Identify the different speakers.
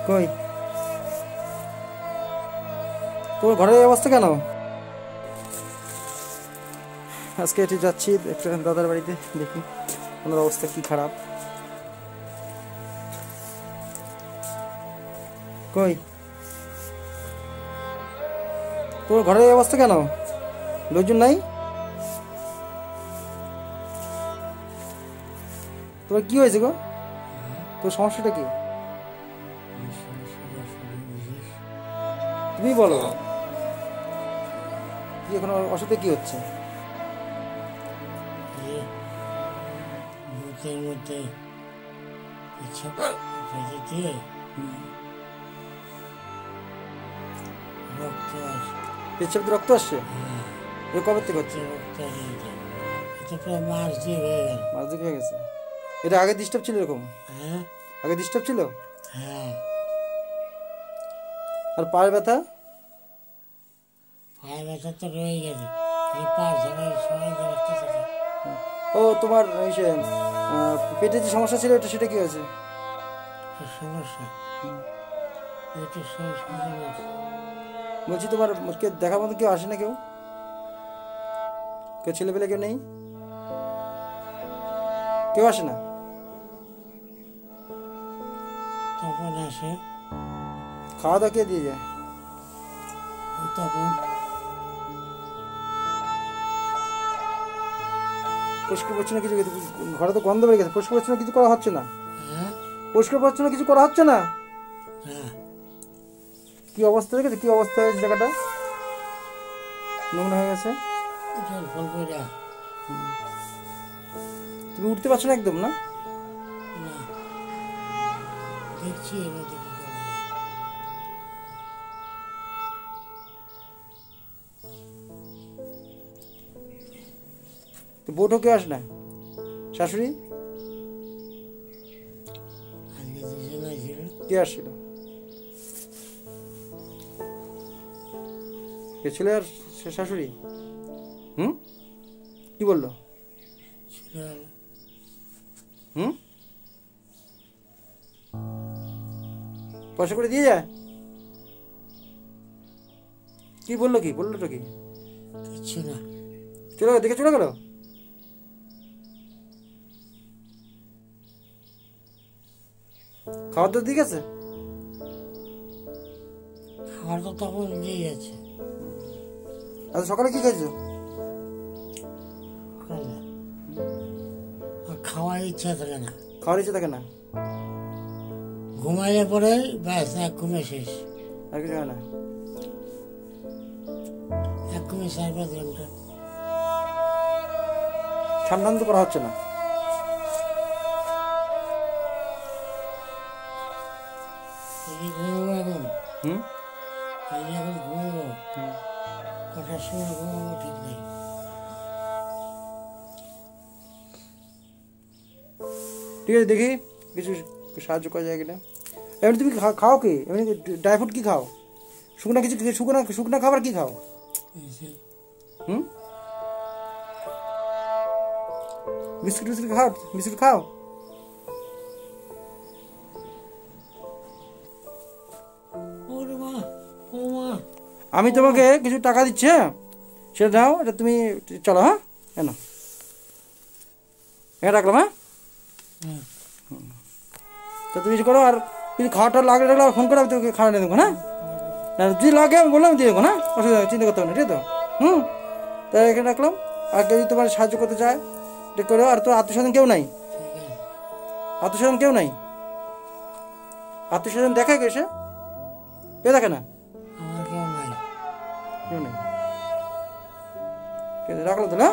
Speaker 1: কই তোর ঘরের এই অবস্থা কেন? আজকে এটি যাচ্ছি একটা দাদার বাড়িতে, দেখি ওনার অবস্থা কি খারাপ। কই তোর ঘরের এই অবস্থা কেন? লোকজন নাই? তোর কি হয়েছে গো? তোর সমস্যাটা কি তুমি বলো। কি এখন অসুবিধা কি হচ্ছে?
Speaker 2: মুখের মধ্যে রক্ত আসে।
Speaker 1: পেছাব রক্ত আসছে? কবে থেকে হচ্ছে?
Speaker 2: রক্ত এটা প্রায় মাস দিয়ে হয়ে গেল।
Speaker 1: মাস দুই হয়ে গেছে। এটা আগে ডিস্টার্ব ছিল এরকম?
Speaker 2: হ্যাঁ
Speaker 1: আগে ডিস্টার্ব ছিল?
Speaker 2: হ্যাঁ।
Speaker 1: আর পায়ের ব্যথা?
Speaker 2: পায়ের ব্যথা তো রয়ে গেছে, পা ঝাড়াই সবাই ব্যবস্থা থাকে।
Speaker 1: ও তোমার পেটে যে সমস্যা ছিল এটা সেটা কি হয়েছে?
Speaker 2: সমস্যা এটা সমস্যা
Speaker 1: বলছি তোমার কে দেখার মতো কেউ আসে না? কেউ কেউ ছেলেপেলে কেউ নেই? কেউ আসে না?
Speaker 2: তখন আসে।
Speaker 1: খাওয়া দাওয়া কে দিয়ে যায়?
Speaker 2: তখন
Speaker 1: পরিষ্কার পরিচ্ছন্ন কিছু ঘরে তো গন্ধ বেড়ে গেছে, পরিষ্কার পরিচ্ছন্ন কিছু করা হচ্ছে না?
Speaker 2: হ্যাঁ
Speaker 1: পরিষ্কার পরিচ্ছন্ন কিছু করা হচ্ছে না?
Speaker 2: হ্যাঁ।
Speaker 1: কি অবস্থা দেখেছে? কি অবস্থা হয়েছে জায়গাটা? নোংরা হয়ে গেছে। তুমি উঠতে পারছো না একদম? না
Speaker 2: দেখছি
Speaker 1: তো বউঠো কেউ আসে না? শাশুড়ি কে আসছিল? কে ছিল? আর শাশুড়ি কি বললো? পয়সা করে দিয়ে যায়? কি বললো? কি বললো? তো কি
Speaker 2: কিছু না,
Speaker 1: চলে গেল, দেখে চলে গেল। খাবার দাবার দিয়ে গেছে?
Speaker 2: খাবার তো তখন দিয়ে গেছে।
Speaker 1: আজ সকালে কি খাইছো?
Speaker 2: খাওয়ার ইচ্ছা থাকে না।
Speaker 1: খাওয়ার ইচ্ছা থাকে না?
Speaker 2: ঘুমাইলে পরে ব্যাস, এক ঘুমে শেষ।
Speaker 1: আর কিছু হয় না?
Speaker 2: এক ঘুমে 4-5 ঘন্টা।
Speaker 1: ঠান্ডা তো করা হচ্ছে না?
Speaker 2: ঘুমাবো এখন। এখন ঘুমাবো, কটার সময় ঘুমাবো ঠিক নেই।
Speaker 1: ঠিক আছে, দেখি কিছু সাহায্য করা যায় কিনা। এমনি তুমি খাও কি? এমনি ড্রাই ফ্রুট কি খাও? শুকনা কিছু শুকনা খাবার কি খাও? বিস্কুট খাও? বিস্কুট খাও? আমি তোমাকে কিছু টাকা দিচ্ছি, হ্যাঁ সেটা দাও। এটা তুমি চলো, হ্যাঁ কেন এখানে রাখলাম। হ্যাঁ তো তুমি কিছু করো, আর কিছু খাওয়াটা লাগলে ফোন করে আমি তোকে খাওয়া নিয়ে দেবো। হ্যাঁ যদি লাগে আমি বললাম দিয়ে দেবো না, অসুবিধা চিন্তা করতে হবে না, ঠিক তো? তাই এখানে রাখলাম। আর কেউ যদি তোমার সাহায্য করতে চায় ঠিক করো। আর তোর আত্মীয়স্বজন কেউ নাই? আত্মীয়স্বজন কেউ নাই? আত্মীয়স্বজন দেখে এসে? কেউ দেখে না? কেউ নেই। রাখলো তো না?